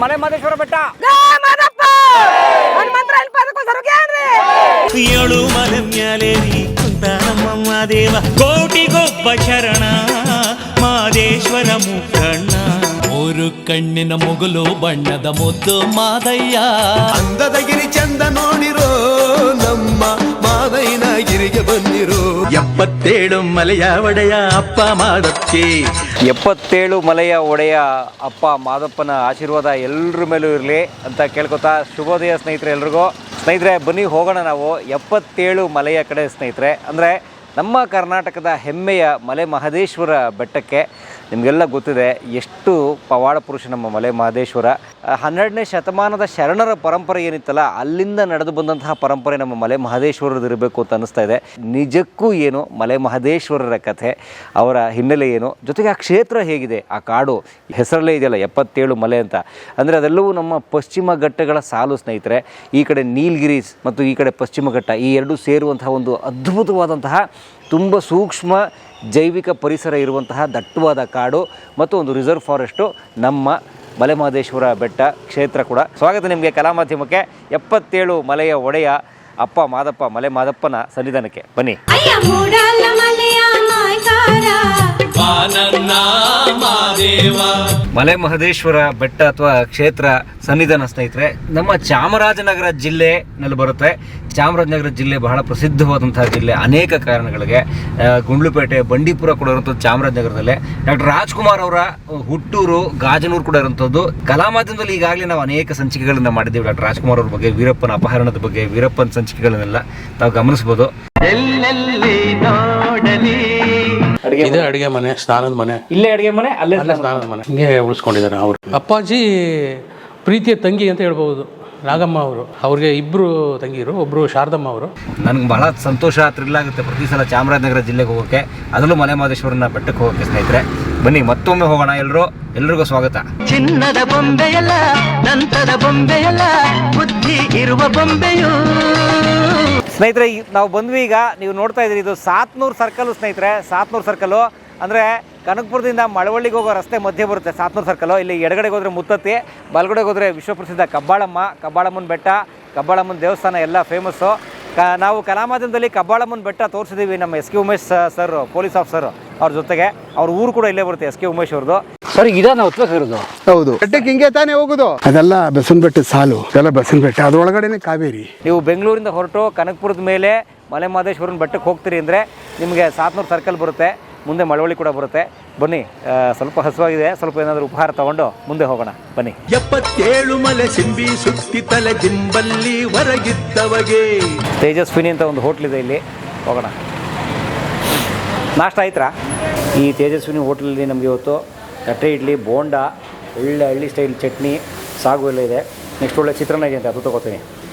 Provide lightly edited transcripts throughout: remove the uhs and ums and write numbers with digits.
ಮಲೆ ಮಹದೇಶ್ವರ ಬೆಟ್ಟ. ಏಳು ಮಲೆ ಮ್ಯಾಲೇರಿ ಕುಂತ ನಮ್ಮಮ್ಮ ದೇವ ಕೋಟಿಗೊಬ್ಬ ಶರಣ ಮಾದೇಶ್ವರ ಮುಖಣ್ಣ. ಮೂರು ಕಣ್ಣಿನ ಮುಗುಲು ಬಣ್ಣದ ಮುದ್ದು ಮಾದಯ್ಯ. ಅಂದದ ಗಿರಿ ಚಂದ ನೋಡಿರೋ ನಮ್ಮ ಮಾದಯ್ಯನ ಗಿರಿಗೆ ಬಂದಿರೋ. 77 ಮಲೆಯ ಒಡೆಯ ಅಪ್ಪ ಮಾದಪ್ಪಿ. 77 ಮಲೆಯ ಒಡೆಯ ಅಪ್ಪ ಮಾದಪ್ಪನ ಆಶೀರ್ವಾದ ಎಲ್ಲರ ಮೇಲೂ ಇರಲಿ ಅಂತ ಕೇಳ್ಕೊತಾ ಶುಭೋದಯ ಸ್ನೇಹಿತರೆ ಎಲ್ರಿಗೂ. ಸ್ನೇಹಿತರೆ ಬನ್ನಿ ಹೋಗೋಣ ನಾವು 77 ಮಲೆಯ ಕಡೆ ಸ್ನೇಹಿತರೆ. ಅಂದರೆ ನಮ್ಮ ಕರ್ನಾಟಕದ ಹೆಮ್ಮೆಯ ಮಲೆ ಮಹದೇಶ್ವರ ಬೆಟ್ಟಕ್ಕೆ. ನಿಮಗೆಲ್ಲ ಗೊತ್ತಿದೆ ಎಷ್ಟು ಪವಾಡ ಪುರುಷ ನಮ್ಮ ಮಲೆ ಮಹದೇಶ್ವರ. 12ನೇ ಶತಮಾನದ ಶರಣರ ಪರಂಪರೆ ಏನಿತ್ತಲ್ಲ ಅಲ್ಲಿಂದ ನಡೆದು ಬಂದಂತಹ ಪರಂಪರೆ ನಮ್ಮ ಮಲೆ ಮಹದೇಶ್ವರದ್ದು ಇರಬೇಕು ಅಂತ ಅನ್ನಿಸ್ತಾ ಇದೆ. ನಿಜಕ್ಕೂ ಏನು ಮಲೆ ಮಹದೇಶ್ವರರ ಕಥೆ, ಅವರ ಹಿನ್ನೆಲೆ ಏನು, ಜೊತೆಗೆ ಆ ಕ್ಷೇತ್ರ ಹೇಗಿದೆ, ಆ ಕಾಡು ಹೆಸರಲ್ಲೇ ಇದೆಯಲ್ಲ 77 ಮಲೆ ಅಂತ. ಅಂದರೆ ಅದೆಲ್ಲವೂ ನಮ್ಮ ಪಶ್ಚಿಮ ಘಟ್ಟಗಳ ಸಾಲು ಸ್ನೇಹಿತರೆ. ಈ ಕಡೆ ನೀಲಗಿರೀಸ್ ಮತ್ತು ಈ ಕಡೆ ಪಶ್ಚಿಮ ಘಟ್ಟ, ಈ ಎರಡೂ ಸೇರುವಂತಹ ಒಂದು ಅದ್ಭುತವಾದಂತಹ ತುಂಬ ಸೂಕ್ಷ್ಮ ಜೈವಿಕ ಪರಿಸರ ಇರುವಂತಹ ದಟ್ಟವಾದ ಕಾಡು ಮತ್ತು ಒಂದು ರಿಸರ್ವ್ ಫಾರೆಸ್ಟು ನಮ್ಮ ಮಲೆ ಮಹದೇಶ್ವರ ಬೆಟ್ಟ ಕ್ಷೇತ್ರ ಕೂಡ. ಸ್ವಾಗತ ನಿಮಗೆ ಕಲಾ ಮಾಧ್ಯಮಕ್ಕೆ. 77 ಮಲೆಯ ಒಡೆಯ ಅಪ್ಪ ಮಾದಪ್ಪ ಮಲೆ ಮಾದಪ್ಪನ ಸನ್ನಿಧಾನಕ್ಕೆ ಬನ್ನಿ. ಮಲೆ ಮಹದೇಶ್ವರ ಬೆಟ್ಟ ಅಥವಾ ಕ್ಷೇತ್ರ ಸನ್ನಿಧಾನ ಸ್ನೇಹಿತರೆ ನಮ್ಮ ಚಾಮರಾಜನಗರ ಜಿಲ್ಲೆನಲ್ಲಿ ಬರುತ್ತೆ. ಚಾಮರಾಜನಗರ ಜಿಲ್ಲೆ ಬಹಳ ಪ್ರಸಿದ್ಧವಾದಂತಹ ಜಿಲ್ಲೆ ಅನೇಕ ಕಾರಣಗಳಿಗೆ. ಗುಂಡ್ಲುಪೇಟೆ, ಬಂಡೀಪುರ ಕೂಡ ಇರುವಂಥದ್ದು ಚಾಮರಾಜನಗರದಲ್ಲೇ. ಡಾಕ್ಟರ್ ರಾಜ್ಕುಮಾರ್ ಅವರ ಹುಟ್ಟೂರು ಗಾಜನೂರು ಕೂಡ ಇರುವಂಥದ್ದು. ಕಲಾ ಮಾಧ್ಯಮದಲ್ಲಿ ಈಗಾಗಲೇ ನಾವು ಅನೇಕ ಸಂಚಿಕೆಗಳನ್ನ ಮಾಡಿದ್ದೀವಿ ಡಾಕ್ಟರ್ ರಾಜ್ಕುಮಾರ್ ಅವ್ರ ಬಗ್ಗೆ, ವೀರಪ್ಪನ ಅಪಹರಣದ ಬಗ್ಗೆ, ವೀರಪ್ಪನ ಸಂಚಿಕೆಗಳನ್ನೆಲ್ಲ ನಾವು ಗಮನಿಸಬಹುದು. ಇದೇ ಅಡಿಗೆ ಮನೆ, ಸ್ನಾನದ ಮನೆ, ಇಲ್ಲೇ ಅಡಿಗೆ ಮನೆ, ಅಲ್ಲೇ ಸ್ನಾನದ ಮನೆ, ಹಿಂಗೆ ಉಳಿಸ್ಕೊಂಡಿದ್ದಾರೆ ಅವರು. ಅಪ್ಪಾಜಿ ಪ್ರೀತಿಯ ತಂಗಿ ಅಂತ ಹೇಳ್ಬೋದು ನಾಗಮ್ಮ ಅವರು. ಅವ್ರಿಗೆ 2 ತಂಗಿರು, ಒಬ್ಬರು ಶಾರದಮ್ಮ ಅವರು. ನನಗೆ ಬಹಳ ಸಂತೋಷ, ಥ್ರಿಲ್ ಆಗುತ್ತೆ ಪ್ರತಿ ಸಲ ಚಾಮರಾಜನಗರ ಜಿಲ್ಲೆಗೆ ಹೋಗೋಕ್ಕೆ, ಅದರಲ್ಲೂ ಮಲೆ ಮಹದೇಶ್ವರನ ಬೆಟ್ಟಕ್ಕೆ ಹೋಗೋಕ್ಕೆ ಸ್ನೇಹಿತರೆ. ಬನ್ನಿ ಮತ್ತೊಮ್ಮೆ ಹೋಗೋಣ. ಎಲ್ರಿಗೂ ಸ್ವಾಗತ. ಚಿನ್ನದ ಬೊಂಬೆಯಲ್ಲ, ದಂತದ ಬೊಂಬೆಯಲ್ಲ, ಬುದ್ಧಿ ಇರುವ ಬೊಂಬೆಯು. ಸ್ನೇಹಿತರೆ ನಾವು ಬಂದ್ವಿ. ಈಗ ನೀವು ನೋಡ್ತಾ ಇದ್ದೀರಿ, ಇದು ಸಾತ್ನೂರು ಸರ್ಕಲ್ ಸ್ನೇಹಿತರೆ. ಸಾತ್ನೂರು ಸರ್ಕಲು ಅಂದರೆ ಕನಕಪುರದಿಂದ ಮಳವಳ್ಳಿಗೆ ಹೋಗೋ ರಸ್ತೆ ಮಧ್ಯೆ ಬರುತ್ತೆ ಸಾತ್ನೂರು ಸರ್ಕಲು. ಇಲ್ಲಿ ಎಡಗಡೆಗೆ ಹೋದರೆ ಮುತ್ತತ್ತಿ, ಬಲಗಡೆಗೆ ಹೋದರೆ ವಿಶ್ವಪ್ರಸಿದ್ಧ ಕಬ್ಬಾಳಮ್ಮನ ಬೆಟ್ಟ, ಕಬ್ಬಾಳಮ್ಮನ ದೇವಸ್ಥಾನ ಎಲ್ಲ ಫೇಮಸ್ಸು. ನಾವು ಕಲಾ ಮಾಧ್ಯಮದಲ್ಲಿ ಕಬ್ಬಾಳಮ್ಮನ ಬೆಟ್ಟ ತೋರಿಸಿದ್ದೀವಿ ನಮ್ಮ S K Umesh sir, police officer ಅವ್ರ ಜೊತೆಗೆ. ಅವ್ರ ಊರು ಕೂಡ ಇಲ್ಲೇ ಬರುತ್ತೆ, ಎಸ್ ಕೆ ಉಮೇಶ್ ಅವ್ರದ್ದು. ಸರ್ ಇದನ್ನ ಹೊತ್ಬೇಕಾಗಿರೋದು? ಹೌದು, ಬೆಟ್ಟಕ್ಕೆ ಹಿಂಗೆ ತಾನೇ ಹೋಗುದು. ಅದೆಲ್ಲ ಬಸವನ ಬೆಟ್ಟದ ಸಾಲು, ಎಲ್ಲ ಬಸವನ ಬೆಟ್ಟ, ಅದ್ರೊಳಗಡೆನೆ ಕಾವೇರಿ. ನೀವು ಬೆಂಗಳೂರಿಂದ ಹೊರಟು ಕನಕಪುರದ ಮೇಲೆ ಮಲೆ ಮಹದೇಶ್ವರನ ಬೆಟ್ಟಕ್ಕೆ ಹೋಗ್ತೀರಿ ಅಂದರೆ ನಿಮಗೆ ಸಾತ್ನೂರು ಸರ್ಕಲ್ ಬರುತ್ತೆ, ಮುಂದೆ ಮಳವಳ್ಳಿ ಕೂಡ ಬರುತ್ತೆ. ಬನ್ನಿ, ಸ್ವಲ್ಪ ಹಸುವಾಗಿದೆ, ಸ್ವಲ್ಪ ಏನಾದರೂ ಉಪಹಾರ ತಗೊಂಡು ಮುಂದೆ ಹೋಗೋಣ ಬನ್ನಿ. 77 ಮಲೆ ಸಿಂಬಿ ಸುತ್ತಿ ತಲೆ ದಿಂಬಲ್ಲಿ ಹೊರಗಿದ್ದವಗೆ. ತೇಜಸ್ವಿನಿ ಅಂತ ಒಂದು ಹೋಟ್ಲಿದೆ, ಇಲ್ಲಿ ಹೋಗೋಣ. ನಾಷ್ಟ ಆಯ್ತಾ? ಈ ತೇಜಸ್ವಿನಿ ಹೋಟ್ಲಲ್ಲಿ ನಮಗೆ ಇವತ್ತು ತಟ್ಟೆ ಇಡ್ಲಿ, ಬೋಂಡ, ಒಳ್ಳೆ ಹಳ್ಳಿ ಸ್ಟೈಲ್ ಚಟ್ನಿ, ಸಾಗು ಎಲ್ಲ ಇದೆ. ನೆಕ್ಸ್ಟ್ ಒಳ್ಳೆ ಚಿತ್ರಾನ್ನ ಇದೆ ಅಂತ ಅದು ತೊಗೋತೀನಿ.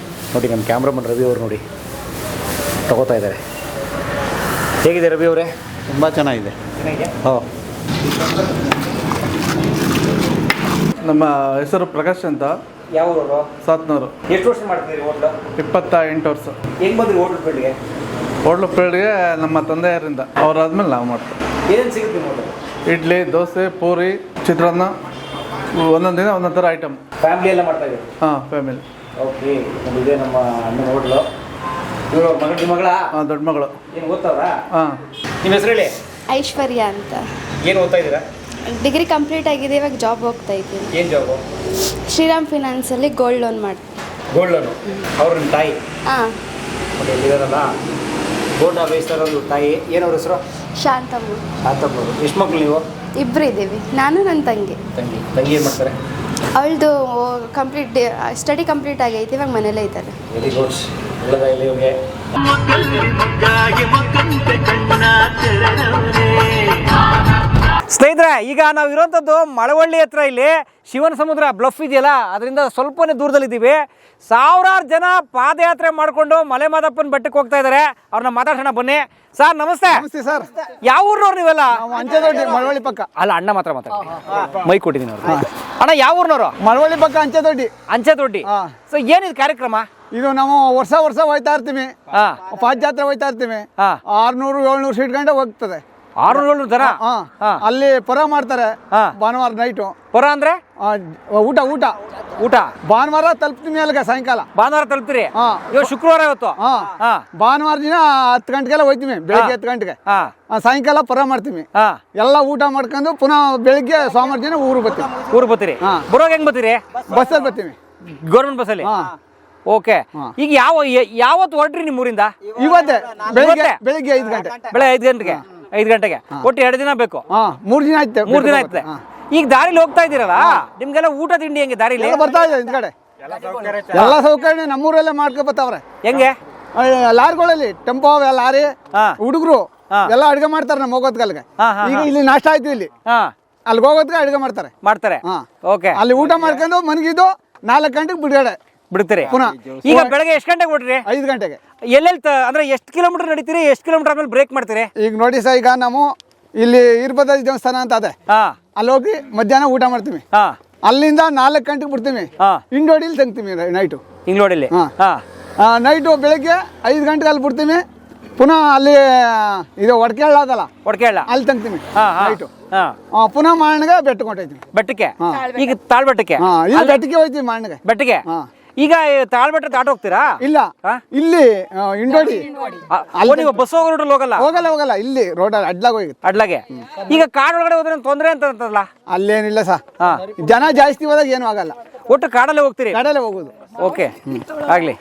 ನೋಡಿ ನಮ್ಮ ಕ್ಯಾಮ್ರಾಮನ್ ರವಿ ಅವರು ನೋಡಿ ತೊಗೋತಾ ಇದ್ದಾರೆ. ಹೇಗಿದೆ ರವಿ ಅವರೇ? ತುಂಬ ಚೆನ್ನಾಗಿದೆ. ಹಾಂ, ನಮ್ಮ ಹೆಸರು ಪ್ರಕಾಶ್ ಅಂತ. ಯಾವ ಊರು? ಸಾತ್ನೂರು. ಎಷ್ಟು ವರ್ಷ ಮಾಡ್ತೀರಿ ಹೋಟ್ಲು? 28 ವರ್ಷ. ಹೆಂಗೆ ಬಂದ್ರಿ ಹೋಟ್ಲ್ ಫೀಲ್ಡ್ಗೆ? ಹೋಟ್ಲು ಫೀಲ್ಡ್ಗೆ ನಮ್ಮ ತಂದೆಯರಿಂದ, ಅವರಾದ್ಮೇಲೆ ನಾವು ಮಾಡ್ತೀವಿ. ಏನೇನು ಸಿಗುತ್ತೆ ನಿಮ್ಮ ಹೋಟೆಲ್? ಇಡ್ಲಿ, ದೋಸೆ, ಪೂರಿ, ಚಿತ್ರಾನ್ನ, ಒಂದೊಂದು ದಿನ ಒಂದೊಂದು ಥರ ಐಟಮ್. ಫ್ಯಾಮಿಲಿ ಎಲ್ಲ ಮಾಡ್ತಾ ಇದ್ದೀವಿ? ಹಾಂ, ಫ್ಯಾಮಿಲಿ. ಓಕೆ, ಇದೇ ನಮ್ಮ ಅಣ್ಣನ ಹೋಟ್ಲು. ಇವರು ಮಗಳ? ಹಾಂ, ದೊಡ್ಡ ಮಗಳು. ಏನು ಓದ್ತಾವ್ರಾ? ಹಾಂ. ನಿಮ್ಮ ಹೆಸರು ಹೇಳಿ? ಐಶ್ವರ್ಯ ಅಂತ. ಏನು ಓದ್ತಾ ಇದ್ದೀರಾ? ಡಿಗ್ರಿ ಕಂಪ್ಲೀಟ್ ಆಗಿದೆ, ಇವಾಗ ಜಾಬ್ ಹೋಗ್ತಾ ಇದ್ದೀನಿ. ಏನು ಜಾಬು? ಶ್ರೀರಾಮ್ ಫಿನಾನ್ಸಲ್ಲಿ ಗೋಲ್ಡ್ ಲೋನ್ ಮಾಡ್ತೀನಿ. Gold loan? ಅವ್ರ ನಿಮ್ಮ ತಾಯಿ? ಹಾಂ. ಓಕೆ, ಇಲ್ಲಿದಾರಲ್ಲ ಗೋಲ್ಡ್ ಬೇಯಿಸ್ತಾರದು ತಾಯಿ. ಏನವ್ರ ಹೆಸರು? ಶಾಂತಮ್ಮ. ಶಾಂತಮ್ಮವರು. ಎಷ್ಟು ಮಕ್ಕಳು ನೀವು? 2 ಇದ್ದೀವಿ, ನಾನು ನನ್ನ ತಂಗಿ. ತಂಗಿ ಏನು ಮಾಡ್ತಾರೆ? ಅವಳದು ಸ್ಟಡಿ ಕಂಪ್ಲೀಟ್ ಆಗೈತಿ, ಇವಾಗ ಮನೇಲೇ ಇದ್ದಾರೆ. ವೆರಿ ಗುಡ್, ಒಳ್ಳೆದಾಗಲಿ ಇವ್ರಿಗೆ. ಸ್ನೇಹಿತರೆ, ಈಗ ನಾವು ಇರೋಂಥದ್ದು ಮಳವಳ್ಳಿ ಹತ್ರ. ಇಲ್ಲಿ ಶಿವನ ಸಮುದ್ರ ಬ್ಲಫ್ ಇದೆಯಲ್ಲ, ಅದರಿಂದ ಸ್ವಲ್ಪನೇ ದೂರದಲ್ಲಿದ್ದೀವಿ. ಸಾವಿರಾರು ಜನ ಪಾದಯಾತ್ರೆ ಮಾಡಿಕೊಂಡು ಮಲೆ ಮಾದಪ್ಪನ ಬೆಟ್ಟಕ್ಕೆ ಹೋಗ್ತಾ ಇದ್ದಾರೆ. ಅವ್ರನ್ನ ಮಾತಾಡ್ಸೋಣ ಬನ್ನಿ. ಸರ್ ನಮಸ್ತೆ. ನಮಸ್ತೆ ಸರ್. ಯಾವ ಊರ್ನವ್ರು ನೀವೆಲ್ಲ? ಅಂಚೆದೊಡ್ಡಿ, ಮಳವಳ್ಳಿ ಪಕ್ಕ. ಅಲ್ಲ, ಅಣ್ಣ ಮಾತ್ರ ಮೈ ಕೊಟ್ಟಿದ್ದೀನಿ ಅವ್ರು. ಅಣ್ಣ ಯಾವ ಊರ್ನವರು? ಮಳವಳ್ಳಿ ಪಕ್ಕ ಅಂಚೆದೊಡ್ಡಿ. ಅಂಚೆದೊಡ್ಡಿ. ಸೊ ಏನಿದು ಕಾರ್ಯಕ್ರಮ? ಇದು ನಾವು ವರ್ಷ ಹೋಯ್ತಾ ಇರ್ತೀವಿ. ಪಾದಯಾತ್ರೆ ಹೋಯ್ತಾ ಇರ್ತೀವಿ. 600-700 ಸೀಟ್ ಗಂಟೆ ಹೋಗ್ತದೆ. 600 ದನ. ಹಾ. ಅಲ್ಲಿ ಪರ ಮಾಡ್ತಾರೆ ಹಾ. ಭಾನುವಾರ ನೈಟು. ಪರ ಅಂದ್ರೆ ಊಟ ಊಟ ಊಟ ಭಾನುವಾರ ತಲುಪ್ತೀನಿ ಅಲ್ಲಿಗೆ ಸಾಯಂಕಾಲ. ಭಾನುವಾರ ತಲುಪ್ತೀರಿ? ಹಾ. ಇವಾಗ ಶುಕ್ರವಾರ ಇವತ್ತು. ಹಾ. ಹಾ. ಭಾನುವಾರ ದಿನ 10 ಗಂಟೆಗೆಲ್ಲ ಹೋಯ್ತೀವಿ, ಬೆಳಿಗ್ಗೆ 10 ಗಂಟೆಗೆ. ಹಾ. ಸಾಯಂಕಾಲ ಪರ ಮಾಡ್ತೀವಿ. ಹಾ. ಎಲ್ಲ ಊಟ ಮಾಡ್ಕೊಂಡು ಪುನಃ ಬೆಳಿಗ್ಗೆ ಸೋಮವಾರ ದಿನ ಊರಿಗೆ ಬರ್ತೀವಿ. ಊರಿಗೆ ಬರ್ತೀರಿ? ಹಾ. ಬರೋವಾಗ ಹೆಂಗ್ ಬರ್ತೀರಿ? ಬಸ್ಸಲ್ಲಿ ಬರ್ತೀವಿ, ಗೌರ್ಮೆಂಟ್ ಬಸ್ಸಲ್ಲಿ. ಹಾ. ಓಕೆ. ಈಗ ಯಾವತ್ತು ಹೊರಟ್ರಿ ನಿಮ್ಮ ಊರಿಂದ? ಇವತ್ತೇ ಬೆಳಿಗ್ಗೆ ಇವತ್ತೇ? ಬೆಳಿಗ್ಗೆ 5 ಗಂಟೆ. ಬೆಳೆ 5 ಗಂಟೆಗೆ ಒಟ್ಟು 2 ದಿನ ಬೇಕು. 3 ದಿನ ಆಯ್ತು. 3 ದಿನ ಆಯ್ತದೆ. ಈಗ ದಾರಿಲಿ ಹೋಗ್ತಾ ಇದ್ದೀರಲ್ಲ, ನಿಮ್ಗೆಲ್ಲ ಊಟ ತಿಂಡಿ ಹೆಂಗೆ ದಾರಿಲಿ? ಎಲ್ಲ ಬರ್ತಾ ಇದೆ ಹಿಂದ್ಗಡೆ, ಎಲ್ಲ ಸೌಕರ್ಯ ನಮ್ಮೂರಲ್ಲೇ ಮಾಡ್ಕೊ ಬರ್ತಾವ್ರೆ. ಹೆಂಗೆ? ಲಾರಿಗಳಲ್ಲಿ ಟೆಂಪೋ ಲಾರಿ ಹಾ. ಹುಡುಗರು ಹಾ. ಎಲ್ಲ ಅಡುಗೆ ಮಾಡ್ತಾರೆ ನಮ್ಮ ಹೋಗೋದ್ಕಲ್ಗೆ. ಹಾ, ಹಾ, ಈಗ ಇಲ್ಲಿ ನಾಷ್ಟ ಆಯ್ತು, ಇಲ್ಲಿ ಹಾ ಅಲ್ಲಿಗೆ ಹೋಗೋದ್ಗೆ ಅಡುಗೆ ಮಾಡ್ತಾರೆ. ಮಾಡ್ತಾರೆ. ಹಾ. ಓಕೆ. ಅಲ್ಲಿ ಊಟ ಮಾಡ್ಕೊಂಡು ಮನಗಿದ್ದು 4 ಗಂಟೆಗೆ ಬಿಡುಗಡೆ ಬಿಡ್ತೀರಿ? ಪುನಃ ಈಗ ಬೆಳಗ್ಗೆ ಎಷ್ಟು ಗಂಟೆಗೆ ಹೊಟ್ರಿ? 5 ಗಂಟೆಗೆ. ಎಲ್ಲೆಲ್ಲಿ ಅಂದ್ರೆ ಎಷ್ಟು ಕಿಲೋಮೀಟರ್ ನಡೀತೀರಿ? ಎಷ್ಟು ಕಿಲೋಮೀಟರ್ ಆದ್ಮೇಲೆ ಬ್ರೇಕ್ ಮಾಡ್ತೀರಿ? ಈಗ ನೋಡಿ ಸರ್, ಈಗ ನಾವು ಇಲ್ಲಿ ಈರ್ಬದಾರಿ ದೇವಸ್ಥಾನ ಅಂತ ಅದೇ, ಹಾ. ಅಲ್ಲಿ ಹೋಗಿ ಮಧ್ಯಾಹ್ನ ಊಟ ಮಾಡ್ತೀವಿ. ಹಾ. ಅಲ್ಲಿಂದ 4 ಗಂಟೆಗೆ ಬಿಡ್ತೀವಿ. ಹಾ. ಇಂಡೋಡಿಲಿ ತಂಗ್ತೀವಿ ನೈಟು. ಇಂಗ್ಲೋಡಿಲಿ? ಹಾ. ಹಾ. ನೈಟು ಬೆಳಗ್ಗೆ 5 ಗಂಟೆಗೆ ಅಲ್ಲಿ ಬಿಡ್ತೀವಿ. ಪುನಃ ಅಲ್ಲಿ ಇದು ಒಡಕೆಳ್ಳ ಅದಲ್ಲ, ಒಡಕೆಳ್ಳ ಅಲ್ಲಿ ತಂಗ್ತೀವಿ ಹಾ. ಹಾ. ನೈಟು. ಹಾ. ಪುನಃ ಮಾರಣಗೆ ಬೆಟ್ಟಕ್ಕೆ ಹೊಂಟೈತೀವಿ. ಬೆಟ್ಟಕ್ಕೆ? ಈಗ ತಾಳ್ಬೆಟ್ಟಕ್ಕೆ? ಇಲ್ಲಿ ಬೆಟ್ಟಕ್ಕೆ ಹೋಯ್ತೀವಿ ಮಾರಣಗೆ. ಬೆಟ್ಟಕ್ಕೆ? ಹಾ. ಈಗ ತಾಳ್ಬೆಟ್ಟ ದಾಟ ಹೋಗ್ತೀರಾ? ಇಲ್ಲ, ಹಾ? ಇಲ್ಲಿ ಇಂಡೋಡಿ. ನೀವು ಬಸ್ ಹೋಗೋ ರೂಟಲ್ಲಿ ಹೋಗಲ್ಲ? ಹೋಗಲ್ಲ, ಇಲ್ಲಿ ರೋಡ್ ಅಡ್ಲಾಗ ಹೋಗಿ ಅಡ್ಲಾಗೆ. ಈಗ ಕಾಡೊಳಗಡೆ ಹೋದ್ರೆ ತೊಂದರೆ ಅಂತಲ್ಲ? ಅಲ್ಲೇನಿಲ್ಲ ಸರ್, ಹಾ. ಜನ ಜಾಸ್ತಿ ಹೋದಾಗ ಏನು ಆಗಲ್ಲ. ಒಟ್ಟು ಕಾಡಲ್ಲೇ ಹೋಗ್ತೀರಿ? ಕಡಲೆ ಹೋಗೋದು. ಓಕೆ, ಆಗ್ಲಿ.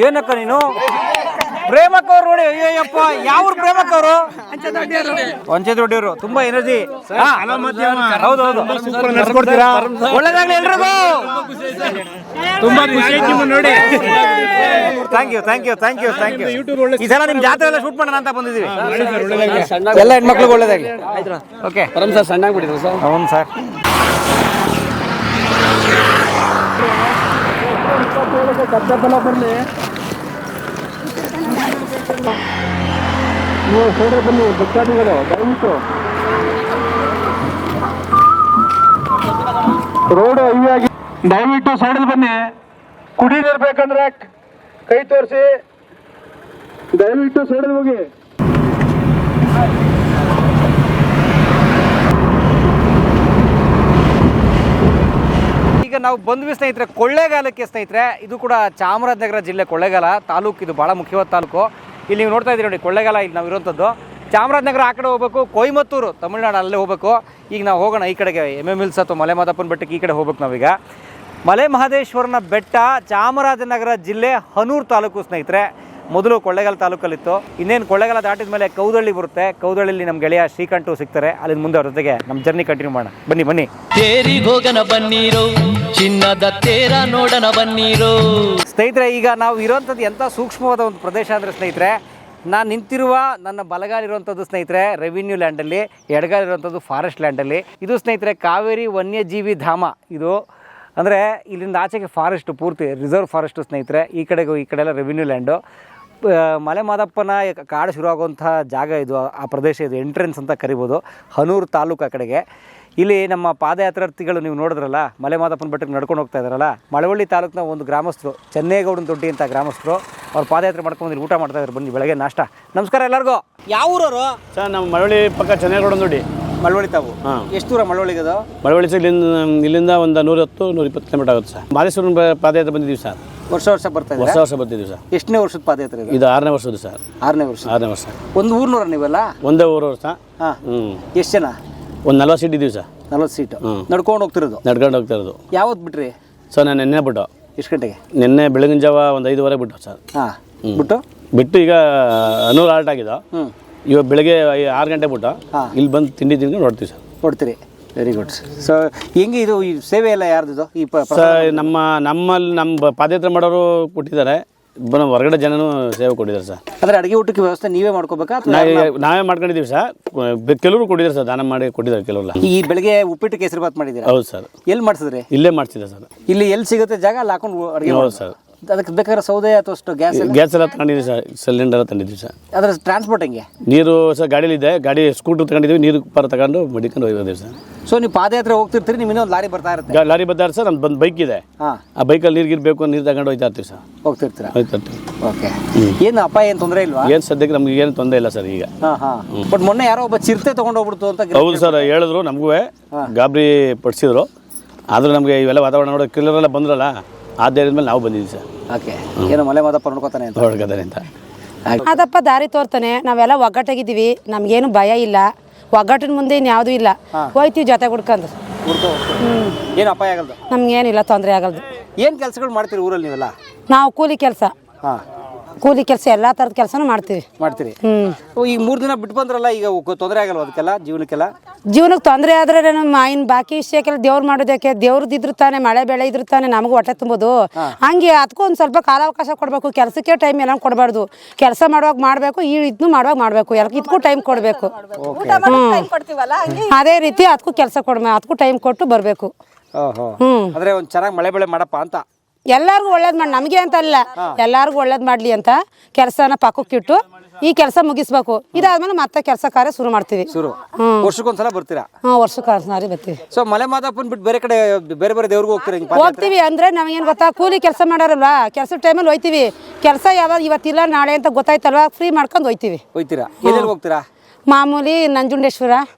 ಏನಕ್ಕ ನೀನು ಪ್ರೇಮಕ್ಕ ಅವ್ರು ನೋಡಿ? ಅಯ್ಯಪ್ಪ, ಯಾವ ಪ್ರೇಮಕ್ಕ ಅವರು? ಒಂಚೆ ದೊಡ್ಡವರು, ತುಂಬಾ ಎನರ್ಜಿ. ಹೌದು, ಒಳ್ಳೇದಾಗ್ಲಿ ಎಲ್ರಿಗೂ. ನೋಡಿ, ಥ್ಯಾಂಕ್ ಯು. ಈ ಸಲ ನಿಮ್ ಜಾತ್ರೆ ಎಲ್ಲ ಶೂಟ್ ಮಾಡೋಣ ಅಂತ ಬಂದಿದ್ದೀವಿ. ಎಲ್ಲ ಹೆಣ್ಮಕ್ಳಿಗೆ ಒಳ್ಳೇದಾಗ್ಲಿ. ಓಕೆ ಸರ್, ಸಣ್ಣ ಬಿಟ್ಟಿದ್ರು ಸರ್. ಹೌದು ಸರ್. ರೋಡ್ ಹೈವೇ ಆಗಿ ದಯವಿಟ್ಟು ಸೈಡಲ್ಲಿ ಬನ್ನಿ. ಕುಡಿ ನೀರು ಬೇಕಂದ್ರೆ ಕೈ ತೋರಿಸಿ, ದಯವಿಟ್ಟು ಸೈಡಲ್ಲಿ ಹೋಗಿ. ಈಗ ನಾವು ಬಂದ್ವಿ ಸ್ನೇಹಿತರೆ ಕೊಳ್ಳೇಗಾಲಕ್ಕೆ. ಸ್ನೇಹಿತರೆ, ಇದು ಕೂಡ ಚಾಮರಾಜನಗರ ಜಿಲ್ಲೆ ಕೊಳ್ಳೇಗಾಲ ತಾಲೂಕು. ಇದು ಭಾಳ ಮುಖ್ಯವಾದ ತಾಲೂಕು. ಇಲ್ಲಿ ನೀವು ನೋಡ್ತಾ ಇದ್ದೀರಿ ನೋಡಿ, ಕೊಳ್ಳೇಗಾಲ ಇಲ್ಲಿ ನಾವು ಇರುವಂಥದ್ದು. ಚಾಮರಾಜನಗರ ಆ ಕಡೆ ಹೋಗ್ಬೇಕು, ಕೊಯಮತ್ತೂರು ತಮಿಳ್ನಾಡು ಅಲ್ಲೇ ಹೋಗ್ಬೇಕು. ಈಗ ನಾವು ಹೋಗೋಣ ಈ ಕಡೆಗೆ, MM ಹಿಲ್ಸ್ ಅಥವಾ ಮಲೆ ಮಾದಪ್ಪನ ಬೆಟ್ಟಕ್ಕೆ ಈ ಕಡೆ ಹೋಗ್ಬೇಕು ನಾವೀಗ. ಮಲೆ ಮಹದೇಶ್ವರನ ಬೆಟ್ಟ ಚಾಮರಾಜನಗರ ಜಿಲ್ಲೆ ಹನೂರು ತಾಲೂಕು ಸ್ನೇಹಿತರೆ. ಮೊದಲು ಕೊಳ್ಳೇಗಾಲ ತಾಲೂಕಲ್ಲಿತ್ತು. ಇನ್ನೇನು ಕೊಳ್ಳೇಗಾಲ ದಾಟಿದ ಮೇಲೆ ಕೌದಳ್ಳಿ ಬರುತ್ತೆ. ಕೌದಳ್ಳಿಲಿ ನಮ್ಮ ಗೆಳೆಯ ಶ್ರೀಕಂಠು ಸಿಗ್ತಾರೆ. ಅಲ್ಲಿಂದ ಮುಂದೆ ಅವ್ರ ಜೊತೆಗೆ ನಮ್ಮ ಜರ್ನಿ ಕಂಟಿನ್ಯೂ ಮಾಡೋಣ. ಬನ್ನಿ. ತೇರಿಗೋಗನ ಬನ್ನೀರೋ, ಚಿನ್ನದ ತೇರ ನೋಡನ ಬನ್ನೀರೋ. ಸ್ನೇಹಿತರೆ, ಈಗ ನಾವು ಇರೋಂಥದ್ದು ಎಂಥ ಸೂಕ್ಷ್ಮವಾದ ಒಂದು ಪ್ರದೇಶ ಅಂದರೆ ಸ್ನೇಹಿತರೆ, ನಾನು ನಿಂತಿರುವ ನನ್ನ ಬಲಗಾಲಿರುವಂಥದ್ದು ಸ್ನೇಹಿತರೆ ರೆವಿನ್ಯೂ ಲ್ಯಾಂಡಲ್ಲಿ, ಎಡಗಾಲಿರುವಂಥದ್ದು ಫಾರೆಸ್ಟ್ ಲ್ಯಾಂಡಲ್ಲಿ. ಇದು ಸ್ನೇಹಿತರೆ ಕಾವೇರಿ ವನ್ಯಜೀವಿ ಧಾಮ. ಇದು ಅಂದರೆ ಇಲ್ಲಿಂದ ಆಚೆಗೆ ಫಾರೆಸ್ಟು, ಪೂರ್ತಿ ರಿಸರ್ವ್ ಫಾರೆಸ್ಟು ಸ್ನೇಹಿತರೆ. ಈ ಕಡೆಗೂ ಈ ಕಡೆ ಎಲ್ಲ ರೆವಿನ್ಯೂ ಲ್ಯಾಂಡು. ಮಲೆ ಮಾದಪ್ಪನ ಕಾಡು ಶುರುವಾಗುವಂಥ ಜಾಗ ಇದು. ಆ ಪ್ರದೇಶ ಇದು ಎಂಟ್ರೆನ್ಸ್ ಅಂತ ಕರಿಬೋದು. ಹನೂರು ತಾಲೂಕು ಆ ಕಡೆಗೆ. ಇಲ್ಲಿ ನಮ್ಮ ಪಾದಯಾತ್ರಾರ್ಥಿಗಳು ನೀವು ನೋಡಿದ್ರಲ್ಲ, ಮಲೆ ಮಾದಪ್ಪನ ಬೆಟ್ಟಕ್ಕೆ ನಡ್ಕೊಂಡು ಹೋಗ್ತಾ ಇದ್ದಾರಲ್ಲ, ಮಳವಳ್ಳಿ ತಾಲೂಕಿನ ಒಂದು ಗ್ರಾಮಸ್ಥರು, ಚೆನ್ನೇಗೌಡನ ದೊಡ್ಡಿ ಅಂತ ಗ್ರಾಮಸ್ಥರು. ಅವ್ರು ಪಾದಯಾತ್ರೆ ಮಾಡ್ಕೊಂಡು ಊಟ ಮಾಡ್ತಾ ಇದ್ದಾರೆ. ಬನ್ನಿ ಬೆಳಗ್ಗೆ ನಾಷ್ಟ. ನಮಸ್ಕಾರ ಎಲ್ಲರಿಗೂ. ಯಾವ ಊರವರು ಸರ್? ನಮ್ಮ ಮಳವಳ್ಳಿ ಪಕ್ಕ ಚೆನ್ನೇಗೌಡನ ದೊಡ್ಡಿ. ಮಳವಳ್ಳಿ ತಾವು ಎಷ್ಟು ದೂರ ಮಳವಳ್ಳಿಗೆ ಅದು? ಮಳವಳ್ಳಿ ಸರ್ ಇಲ್ಲಿಂದ ಒಂದು 110-120 ಕಿಲೋಮೀಟರ್ ಆಗುತ್ತೆ ಸರ್. ಮಾದೇಶ್ವರನ ಪಾದಯಾತ್ರೆ ಬಂದಿದ್ದೀವಿ ಸರ್. ವರ್ಷ ಬರ್ತಾ ಇದೆ. ವರ್ಷ ಬರ್ತಿದ್ದೀವಿ ಸರ್. ಎಷ್ಟನೇ ವರ್ಷದ ಪಾದಯಾತ್ರೆ ಇದು? ಇದು 6ನೇ ವರ್ಷದ್ದು ಸರ್. 6ನೇ ವರ್ಷ. ಒಂದು ಊರ್ನೂರ ನೀವೆಲ್ಲ? ಒಂದೇ ಊರು ಸರ್. ಎಷ್ಟು ಜನ? ಒಂದು 40 ಸೀಟ್ ಇದ್ದೀವಿ ಸರ್. 40 ಸೀಟು ನಡ್ಕೊಂಡು ಹೋಗ್ತಿರೋದು? ನಡ್ಕೊಂಡು ಹೋಗ್ತಾ ಇರೋದು. ಯಾವತ್ತು ಬಿಟ್ರಿ ಸರ್? ನಾನು ನಿನ್ನೆ ಬಿಟ್ಟು. ಎಷ್ಟು ಗಂಟೆಗೆ? ನಿನ್ನೆ ಬೆಳಗಿನ ಜಾವ ಒಂದು 5:15 ಬಿಟ್ಟು ಸರ್. ಬಿಟ್ಟು ಈಗ ಅನೂರು ಆಲ್ಟ್ ಆಗಿದ್ದು. ಇವಾಗ ಬೆಳಗ್ಗೆ 6 ಗಂಟೆ ಬಿಟ್ಟು ಇಲ್ಲಿ ಬಂದು ತಿಂಡಿ ತಿನ್ಕೊಂಡು ನೋಡ್ತೀವಿ ಸರ್. ನೋಡ್ತೀರಿ, ವೆರಿ ಗುಡ್. ಸೊ ಹೆಂಗೆ ಇದು ಈ ಸೇವೆ ಎಲ್ಲ ಯಾರ್ದು ಈ ಸರ್? ನಮ್ಮ ಪಾದಯಾತ್ರೆ ಮಾಡೋರು ಕೊಟ್ಟಿದ್ದಾರೆ, ಹೊರಗಡೆ ಜನನು ಸೇವೆ ಕೊಟ್ಟಿದ್ದಾರೆ ಸರ್. ಅಂದರೆ ಅಡುಗೆ ಊಟಕ್ಕೆ ವ್ಯವಸ್ಥೆ ನೀವೇ ಮಾಡ್ಕೋಬೇಕಾ? ನಾವೇ ಮಾಡ್ಕೊಂಡಿದ್ದೀವಿ ಸರ್. ಕೆಲವರು ಕೊಟ್ಟಿದ್ದಾರೆ ಸರ್, ದಾನ ಮಾಡಿ ಕೊಟ್ಟಿದ್ದಾರೆ ಕೆಲವರೆಲ್ಲ. ಈ ಬೆಳಗ್ಗೆ ಉಪ್ಪಿಟ್ಟು ಕೇಸರಿ ಬಾತ್ ಮಾಡಿದ್ದೀರಾ? ಹೌದು ಸರ್. ಎಲ್ಲಿ ಮಾಡಿಸಿದ್ರಿ? ಇಲ್ಲೇ ಮಾಡ್ತಿದ್ದೆ ಸರ್. ಇಲ್ಲಿ ಎಲ್ಲಿ ಸಿಗುತ್ತೆ ಜಾಗ ಅಲ್ಲಿ ಹಾಕೊಂಡು ಅಡುಗೆ? ಹೌದು ಸರ್. ಅದಕ್ಕೆ ಬೇಕಾದ್ರೆ ಸೌದೆ ಅಥವಾ ಅಷ್ಟು ಗ್ಯಾಸ್ ಎಲ್ಲ ತಗೊಂಡಿದ್ದೀವಿ ಸರ್. ಸಿಲಿಂಡರ್ ತಂದಿದ್ದೀವಿ ಸರ್. ಅದರ ಟ್ರಾನ್ಸ್ಪೋರ್ಟ್ ಹೆಂಗೆ? ನೀರು ಸರ್ ಗಾಡೀಲಿದೆ, ಗಾಡಿ ಸ್ಕೂಟರ್ ತಗೊಂಡಿದ್ದೀವಿ, ನೀರು ತಗೊಂಡು ಮಡಿಕೊಂಡು ಹೋಗಿದ್ದೀವಿ ಸರ್. ಸೊ ನೀವು ಪಾದಯಾತ್ರೆ ಹೋಗ್ತಿರ್ತೀರಿ, ನಿಮ್ಮ ಇನ್ನೊಂದು ಲಾರಿ ಬರ್ತಾ ಇರುತ್ತೆ? ಲಾರಿ ಬರ್ತಾರೆ ಸರ್. ನಮ್ಮ ಬಂದು ಬೈಕ್ ಇದೆ, ಆ ಬೈಕಲ್ಲಿ ನೀರು ನೀರು ತಗೊಂಡು ಹೋಗ್ತಾ ಇರ್ತೀವಿ ಸರ್. ಹೋಗ್ತಿರ್ತೀರಾ? ಹೋಗ್ತಾ ಇರ್ತೀವಿ. ಓಕೆ. ಏನು ಅಪ್ಪ ಏನು ತೊಂದರೆ ಇಲ್ವಾ? ಏನು ಸದ್ಯಕ್ಕೆ ನಮ್ಗೆ ಏನು ತೊಂದರೆ ಇಲ್ಲ ಸರ್ ಈಗ. ಬಟ್ ಮೊನ್ನೆ ಯಾರೋ ಒಬ್ಬ ಚಿರತೆ ತೊಗೊಂಡು ಹೋಗ್ಬಿಡ್ತು ಅಂತ? ಹೌದು ಸರ್, ಹೇಳಿದ್ರು ನಮಗೂ, ಗಾಬರಿ ಪಡಿಸಿದ್ರು. ಆದರೂ ನಮಗೆ ಇವೆಲ್ಲ ವಾತಾವರಣ ನೋಡೋ ಕಿಲ್ಲರೆಲ್ಲ ಬಂದ್ರಲ್ಲ, ಆ ಧೈರ್ಯದ ಮೇಲೆ ನಾವು ಬಂದಿದ್ದೀವಿ ಸರ್. ಓಕೆ. ಏನೋ ಮಲೆ ಮಾದಪ್ಪ ನೋಡ್ಕೋತಾನೆ ಅಂತ. ಅದಪ್ಪ ದಾರಿ ತೋರ್ತಾನೆ. ನಾವೆಲ್ಲ ಒಗ್ಗಟ್ಟಾಗಿದ್ದೀವಿ, ನಮ್ಗೇನು ಭಯ ಇಲ್ಲ. ಒಗ್ಗಟ್ಟಿನ ಮುಂದೆ ಇನ್ಯಾವುದೂ ಇಲ್ಲ. ಹೋಯ್ತೀವಿ ಜೊತೆ ಹುಡ್ಕೊಂಡು. ಏನು ಅಪಾಯ ಆಗಲ್ದು? ನಮ್ಗೇನಿಲ್ಲ, ತೊಂದರೆ ಆಗಲ್ದು. ಏನು ಕೆಲಸಗಳು ಮಾಡ್ತೀರಿ ಊರಲ್ಲಿ ನೀವೆಲ್ಲ? ನಾವು ಕೂಲಿ ಕೆಲಸ ಎಲ್ಲ ಥರದ ಕೆಲಸನೂ ಮಾಡ್ತೀವಿ. ಈಗ 3 ದಿನ ಬಿಟ್ಟು ಬಂದ್ರಲ್ಲ, ಈಗ ತೊಂದರೆ ಆಗಲ್ವ ಅದಕ್ಕೆಲ್ಲ? ಜೀವನಕ್ಕೆ ತೊಂದರೆ ಆದರೆ ನಮ್ಮ ಇನ್ನು ಬಾಕಿ ವಿಷಯಕ್ಕೆಲ್ಲ ದೇವ್ರು ಮಾಡೋದಕ್ಕೆ, ದೇವ್ರದ್ದು ತಾನೆ, ಮಳೆ ಬೆಳೆ ಇದ್ರು ತಾನೆ ನಮಗೂ ಹೊಟ್ಟೆ ತುಂಬೋದು. ಹಂಗೆ ಅದಕ್ಕೂ ಒಂದು ಸ್ವಲ್ಪ ಕಾಲಾವಕಾಶ ಕೊಡಬೇಕು. ಕೆಲಸಕ್ಕೆ ಟೈಮ್ ಎಲ್ಲ ಕೊಡಬಾರ್ದು. ಕೆಲಸ ಮಾಡುವಾಗ ಮಾಡಬೇಕು, ಇದನ್ನು ಮಾಡುವಾಗ ಮಾಡಬೇಕು, ಇದಕ್ಕೂ ಟೈಮ್ ಕೊಡಬೇಕು. ಅದೇ ರೀತಿ ಅದಕ್ಕೂ ಕೆಲಸ ಅದಕ್ಕೂ ಟೈಮ್ ಕೊಟ್ಟು ಬರಬೇಕು. ಅಂದ್ರೆ ಒಂದು ಚೆನ್ನಾಗಿ ಮಳೆ ಬೆಳೆ ಮಾಡಪ್ಪ ಅಂತ ಎಲ್ಲರಿಗೂ ಒಳ್ಳೇದು ಮಾಡಿ, ನಮಗೆ ಅಂತ ಅಲ್ಲ, ಎಲ್ಲರಿಗೂ ಒಳ್ಳೇದು ಮಾಡಲಿ ಅಂತ ಕೆಲಸನ ಪಕ್ಕಕ್ಕಿಟ್ಟು ಈ ಕೆಲಸ ಮುಗಿಸ್ಬೇಕು. ಇದಾದ್ಮೇಲೆ ಮತ್ತೆ ಕೆಲಸ ಕಾರ್ಯ ಶುರು ಮಾಡ್ತೀವಿ. ವರ್ಷಕ್ಕೊಂದ್ಸಲ ಬರ್ತೀರಾ? ವರ್ಷಕ್ಕೊಂದ್ಸರಿ ಬರ್ತೀವಿ. ಸೊ ಮಲೆ ಮಾದಪ್ಪನ್ ಬಿಟ್ಟು ಬೇರೆ ಕಡೆ ಬೇರೆ ದೇವ್ರಿಗೂ ಹೋಗ್ತೀವಿ. ಅಂದ್ರೆ ನಮಗೇನು ಗೊತ್ತಾ, ಕೂಲಿ ಕೆಲಸ ಮಾಡೋರಲ್ವಾ, ಕೆಲಸದ ಟೈಮಲ್ಲಿ ಹೋಯ್ತೀವಿ. ಕೆಲಸ ಯಾವಾಗ ಇವತ್ತಿಲ್ಲ ನಾಳೆ ಅಂತ ಗೊತ್ತಾಯ್ತಲ್ವಾ, ಫ್ರೀ ಮಾಡ್ಕೊಂಡು ಹೋಗ್ತೀವಿ. ಹೋಗ್ತೀರಾ? ಮಾಮೂಲಿ ನಂಜುಂಡೇಶ್ವರ,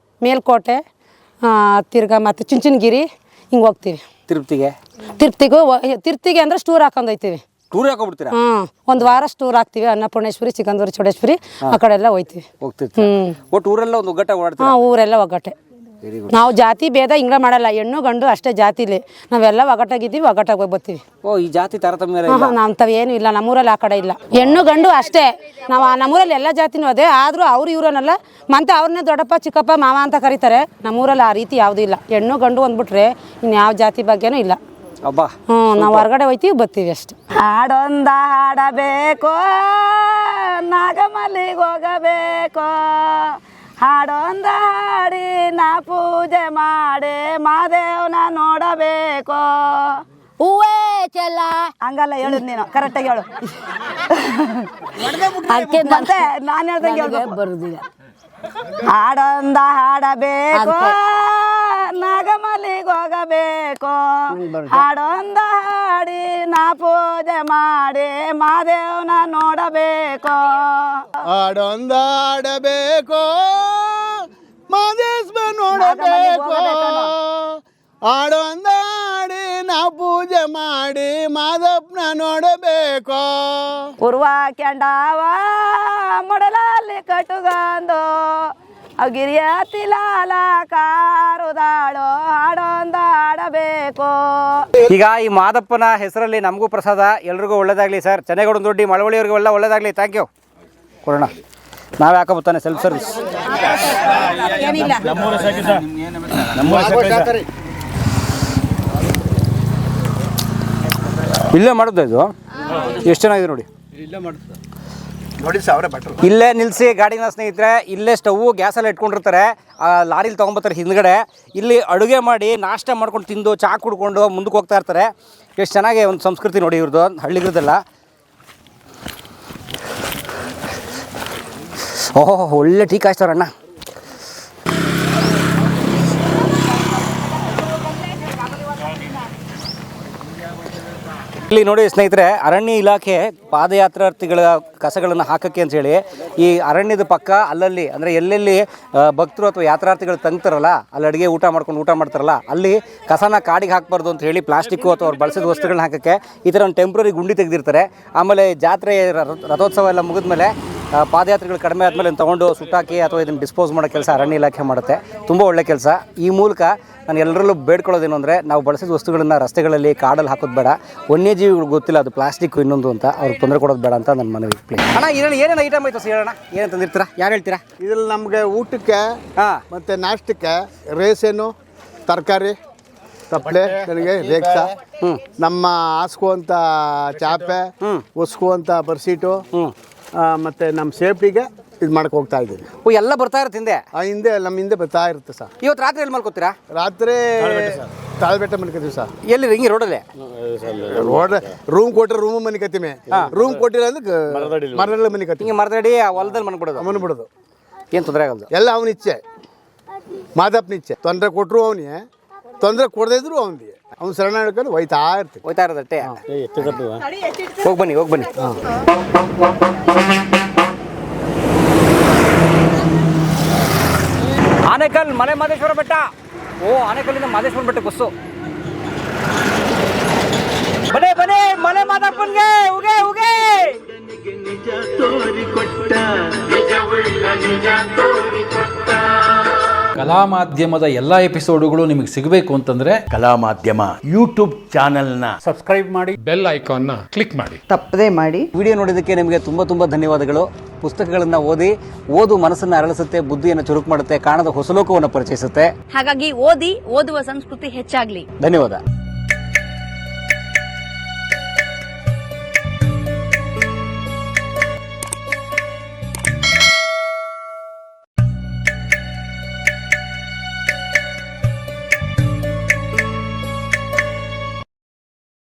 ಮೇಲ್ಕೋಟೆ, ತಿರ್ಗಾ ಮತ್ತೆ ಚುಂಚನಗಿರಿ ಹಿಂಗೆ ಹೋಗ್ತೀವಿ. ತಿರುಪ್ತಿಗೆ ಅಂದ್ರೆ ಸ್ಟೂರ್ ಹಾಕೊಂಡು ಹೋಗ್ತೀವಿ. ಟೂರ್ ಹಾಕೊಂಡ್ಬಿಡ್ತೀರಾ? ಒಂದು ವಾರ ಸ್ಟೂರ್ ಹಾಕ್ತಿವಿ. ಅನ್ನಪೂರ್ಣೇಶ್ವರಿ, ಚಿಕ್ಕಂದೂರು, ಚೌಡೇಶ್ವರಿ ಆ ಕಡೆ ಎಲ್ಲ ಹೋಗ್ತೀವಿ. ಊರೆಲ್ಲ ಒಂದು ಒಗ್ಗಟ್ಟೆ ಓಡಾಡ್ತೀವಿ. ಊರೆಲ್ಲ ಒಗ್ಗಟ್ಟೆ. ನಾವು ಜಾತಿ ಭೇದ ಹಿಂಗ ಮಾಡಲ್ಲ, ಹೆಣ್ಣು ಗಂಡು ಅಷ್ಟೇ ಜಾತಿಲಿ ನಾವೆಲ್ಲ ಒಗ್ಗಟ್ಟಾಗಿದ್ದೀವಿ, ಒಗ್ಗಟ್ಟಾಗಿ ಹೋಗಿ ಬರ್ತೀವಿ. ಈ ಜಾತಿ ತಾರತಮ್ಯ ನಮ್ತಾವ ಏನು ಇಲ್ಲ, ನಮ್ಮೂರಲ್ಲಿ ಆ ಕಡೆ ಇಲ್ಲ. ಹೆಣ್ಣು ಗಂಡು ಅಷ್ಟೇ. ನಾವು ನಮ್ಮೂರಲ್ಲಿ ಎಲ್ಲ ಜಾತಿನೂ ಅದೇ. ಆದ್ರೂ ಅವ್ರು ಇವ್ರನ್ನಲ್ಲ ಮತ್ತೆ ಅವ್ರನ್ನೇ ದೊಡ್ಡಪ್ಪ ಚಿಕ್ಕಪ್ಪ ಮಾವ ಅಂತ ಕರೀತಾರೆ. ನಮ್ಮೂರಲ್ಲಿ ಆ ರೀತಿ ಯಾವುದೂ ಇಲ್ಲ. ಹೆಣ್ಣು ಗಂಡು ಅಂದ್ಬಿಟ್ರೆ ಇನ್ಯಾವ ಜಾತಿ ಬಗ್ಗೆನೂ ಇಲ್ಲ. ನಾವು ಹೊರಗಡೆ ಹೋಯ್ತೀವಿ, ಬರ್ತೀವಿ ಅಷ್ಟೆ. ಹಾಡೊಂದ ಹಾಡಬೇಕೋ, ನಾಗಮಲ್ಲಿಗೆ ಹೋಗಬೇಕೋ, ಹಾಡೊಂದ ಹಾಡಿ ನಾ ಪೂಜೆ ಮಾಡಿ ಮಾದೇವ್ನ ನೋಡಬೇಕೋ. ಹೂವೇ ಚೆಲ್ಲ ಹಂಗಲ್ಲ ಹೇಳುದು, ನೀನು ಕರೆಕ್ಟಾಗಿ ಹೇಳು. ಅದಕ್ಕೆ ನಾನು ಹೇಳ್ದಂಗೆ ಹೇಳ್ಬೇಕು. ಬರುದಿಲ್ಲ. ಹಾಡೊಂದ ಹಾಡಬೇಕು, ನಾಗಮಲ್ಲಿಗೆ ಹೋಗಬೇಕು, ಹಾಡೊಂದ ಹಾಡಿ ನಾ ಪೂಜೆ ಮಾಡಿ ಮಾದೇವ್ನ ನೋಡಬೇಕು. ಹಾಡೊಂದ ಹಾಡಬೇಕು, ಮಾದೇಶ್ವ ನೋಡಬೇಕು, ಹಾಡೊಂದ ಹಾಡಿ ನಾ ಪೂಜೆ ಮಾಡಿ ಮಾದಪ್ಪನ ನೋಡಬೇಕು. ಉರ್ವ ಕೆಂಡವ ಮೊಡಲಲ್ಲಿ ಕಟ್ಟುಗಂದು ಗಿರಿಯ ತಿಲಾಲ ಕಾರುದಾಳೋ, ಹಾಡೊಂದ ಹಾಡಬೇಕು. ಈಗ ಈ ಮಾದಪ್ಪನ ಹೆಸರಲ್ಲಿ ನಮಗೂ ಪ್ರಸಾದ, ಎಲ್ರಿಗೂ ಒಳ್ಳೇದಾಗಲಿ ಸರ್. ಚೆನ್ನೈಗೌಡ ದೊಡ್ಡಿ ಮಳವಳ್ಳಿಯವ್ರಿಗೆ ಒಳ್ಳೇದಾಗಲಿ. Thank you. ಕೊಡೋಣ, ನಾವೇ ಹಾಕೋಬತ್ತಾನೆ ಸೆಲ್ಫ್ ಸರ್ವಿಸ್. ಇಲ್ಲೇ ಮಾಡೋದು ಇದು. ಎಷ್ಟು ಚೆನ್ನಾಗಿದೆ ನೋಡಿ. ಇಲ್ಲೇ ನಿಲ್ಲಿಸಿ ಗಾಡಿನ ಸ್ನೇಹಿತರೆ, ಇಲ್ಲೇ ಸ್ಟವ್ ಗ್ಯಾಸಲ್ಲಿ ಇಟ್ಕೊಂಡಿರ್ತಾರೆ, ಲಾರಿಲಿ ತೊಗೊಂಬರ್ತಾರೆ ಹಿಂದ್ಗಡೆ. ಇಲ್ಲಿ ಅಡುಗೆ ಮಾಡಿ ನಾಷ್ಟ ಮಾಡ್ಕೊಂಡು ತಿಂದು ಚಹಾ ಕುಡ್ಕೊಂಡು ಮುಂದಕ್ಕೆ ಹೋಗ್ತಾ ಇರ್ತಾರೆ. ಎಷ್ಟು ಚೆನ್ನಾಗಿ ಒಂದು ಸಂಸ್ಕೃತಿ ನೋಡಿ ಇವ್ರದ್ದು, ಹಳ್ಳಿಗರದೆಲ್ಲ. ಓಹೋ, ಒಳ್ಳೆ ಟೀ ಕಾಯಿಸ್ತಾರಣ್ಣ. ಇಲ್ಲಿ ನೋಡಿ ಸ್ನೇಹಿತರೆ, ಅರಣ್ಯ ಇಲಾಖೆ ಪಾದಯಾತ್ರಾರ್ಥಿಗಳ ಕಸಗಳನ್ನು ಹಾಕಕ್ಕೆ ಅಂತ ಹೇಳಿ ಈ ಅರಣ್ಯದ ಪಕ್ಕ ಅಲ್ಲಲ್ಲಿ ಅಂದರೆ ಎಲ್ಲೆಲ್ಲಿ ಭಕ್ತರು ಅಥವಾ ಯಾತ್ರಾರ್ಥಿಗಳು ತಂಗ್ತಾರಲ್ಲ, ಅಲ್ಲಿ ಅಡುಗೆ ಊಟ ಮಾಡ್ತಾರಲ್ಲ, ಅಲ್ಲಿ ಕಸನ ಕಾಡಿಗೆ ಹಾಕಬಾರ್ದು ಅಂತ ಹೇಳಿ ಪ್ಲಾಸ್ಟಿಕ್ಕು ಅಥವಾ ಅವ್ರು ಬಳಸಿದ ವಸ್ತುಗಳನ್ನ ಹಾಕೋಕ್ಕೆ ಈ ಥರ ಒಂದು ಟೆಂಪ್ರರಿ ಗುಂಡಿ ತೆಗೆದಿರ್ತಾರೆ. ಆಮೇಲೆ ಜಾತ್ರೆ ರಥೋತ್ಸವ ಎಲ್ಲ ಮುಗಿದ್ಮೇಲೆ ಪಾದಯಾತ್ರೆಗಳು ಕಡಿಮೆ ಆದಮೇಲೆ ತೊಗೊಂಡು ಸುಟ್ಟಾಕಿ ಅಥವಾ ಇದನ್ನು ಡಿಸ್ಪೋಸ್ ಮಾಡೋ ಕೆಲಸ ಅರಣ್ಯ ಇಲಾಖೆ ಮಾಡುತ್ತೆ. ತುಂಬ ಒಳ್ಳೆ ಕೆಲಸ. ಈ ಮೂಲಕ ನಾನು ಎಲ್ಲರಲ್ಲೂ ಬೇಡ್ಕೊಳ್ಳೋದೇನು ಅಂದರೆ, ನಾವು ಬಳಸಿದ ವಸ್ತುಗಳನ್ನು ರಸ್ತೆಗಳಲ್ಲಿ ಕಾಡಲ್ಲಿ ಹಾಕೋದು ಬೇಡ. ವನ್ಯಜೀವಿಗಳು ಗೊತ್ತಿಲ್ಲ ಅದು ಪ್ಲಾಸ್ಟಿಕ್ ಇನ್ನೊಂದು ಅಂತ, ಅವ್ರಿಗೆ ತೊಂದರೆ ಕೊಡೋದು ಬೇಡ ಅಂತ ನನ್ನ ಮನವಿ. ಅಣ್ಣ ಇದರಲ್ಲಿ ಏನೇನು ಐಟಮ್ ಐತೆ ಹೇಳೋಣ, ಏನೇನು ತಂದಿರ್ತೀರಾ, ಯಾರು ಹೇಳ್ತೀರಾ? ಇದ್ರಲ್ಲಿ ನಮಗೆ ಊಟಕ್ಕೆ ಮತ್ತು ನಾಷ್ಟಕ್ಕೆ ರೇಸೇನು, ತರಕಾರಿ, ತಪ್ಪಲೆ, ನನಗೆ ರೇಕ್ಸ, ನಮ್ಮ ಹಾಸ್ಕುವಂಥ ಚಾಪೆ, ಒಸ್ಕುವಂಥ ಬರ್ಸೀಟು, ಮತ್ತು ನಮ್ಮ ಸೇಫ್ಟಿಗೆ ಇದು ಮಾಡಕ್ಕೆ ಹೋಗ್ತಾ ಇದ್ದೀವಿ. ಎಲ್ಲ ಬರ್ತಾ ಇರುತ್ತೆ ಹಿಂದೆ ನಮ್ಮ ಹಿಂದೆ ಬರ್ತಾ ಇರುತ್ತೆ ಸರ್. ಇವತ್ತು ರಾತ್ರಿ ಎಲ್ಲಿ ಮಲ್ಕೋತೀರಾ? ರಾತ್ರಿ ತಾಳ್ಬೆಟ್ಟ ಮನ್ಕೋತೀವಿ ಸರ್. ಎಲ್ಲಿ ಹಿಂಗೆ ರೋಡಲ್ಲೇ? ರೋಡ್ ರೂಮ್ ಕೊಟ್ಟರೆ ರೂಮ್ ಮನಿಕತ್ತೀವಿ, ರೂಮ್ ಕೊಟ್ಟಿಲ್ಲ ಅಂದ್ರೆ ಮರದಲ್ಲಿ ಮನಿಕತ್ತೀವಿ. ಹಿಂಗೆ ಮರದಡಿ ಆ ಹೊಲದಲ್ಲಿ ಮನ್ಬಿಡೋದು. ಏನು ತೊಂದರೆ ಆಗಲ್ಲ, ಎಲ್ಲ ಅವನಿಚ್ಛೆ, ಮಾದಪ್ಪನ ಇಚ್ಛೆ. ತೊಂದರೆ ಕೊಟ್ಟರು ಅವನಿಗೆ, ತೊಂದರೆ ಕೊಡದೇ ಇದ್ರು ಅವನಿಗೆ, ಅವ್ನು ಶರಣ ಹೇಳ್ಕೊಂಡು ಹೋಯ್ತಾ ಇರೋದಟ್ಟೆ. ಹೋಗಿ ಬನ್ನಿ. ಆನೇಕಲ್ ಮಲೆ ಮಾದೇಶ್ವರ ಬೆಟ್ಟ. ಆನೇಕಲ್ಲಿಂದ ಮಾದೇಶ್ವರ ಬೆಟ್ಟ ಬಸ್ಸು. ಬನ್ನಿ ಮಲೆ ಮಾದಪ್ಪನ್ಗೆ ಉಗೆ. ಕಲಾ ಮಾಧ್ಯಮದ ಎಲ್ಲ ಎಪಿಸೋಡುಗಳು ನಿಮಗೆ ಸಿಗಬೇಕು ಅಂತಂದ್ರೆ ಕಲಾ ಮಾಧ್ಯಮ ಯೂಟ್ಯೂಬ್ ಚಾನೆಲ್ನ ಸಬ್ಸ್ಕ್ರೈಬ್ ಮಾಡಿ, ಬೆಲ್ ಐಕಾನ್ನ ಕ್ಲಿಕ್ ಮಾಡಿ, ತಪ್ಪದೇ ಮಾಡಿ. ವಿಡಿಯೋ ನೋಡಿದ್ದಕ್ಕೆ ನಿಮಗೆ ತುಂಬ ಧನ್ಯವಾದಗಳು. ಪುಸ್ತಕಗಳನ್ನು ಓದು ಮನಸ್ಸನ್ನು ಅರಳಿಸುತ್ತೆ, ಬುದ್ಧಿಯನ್ನು ಚುರುಕು ಮಾಡುತ್ತೆ, ಕಾಣದ ಹೊಸ ಲೋಕವನ್ನು ಪರಿಚಯಿಸುತ್ತೆ. ಹಾಗಾಗಿ ಓದುವ ಸಂಸ್ಕೃತಿ ಹೆಚ್ಚಾಗ್ಲಿ. ಧನ್ಯವಾದ.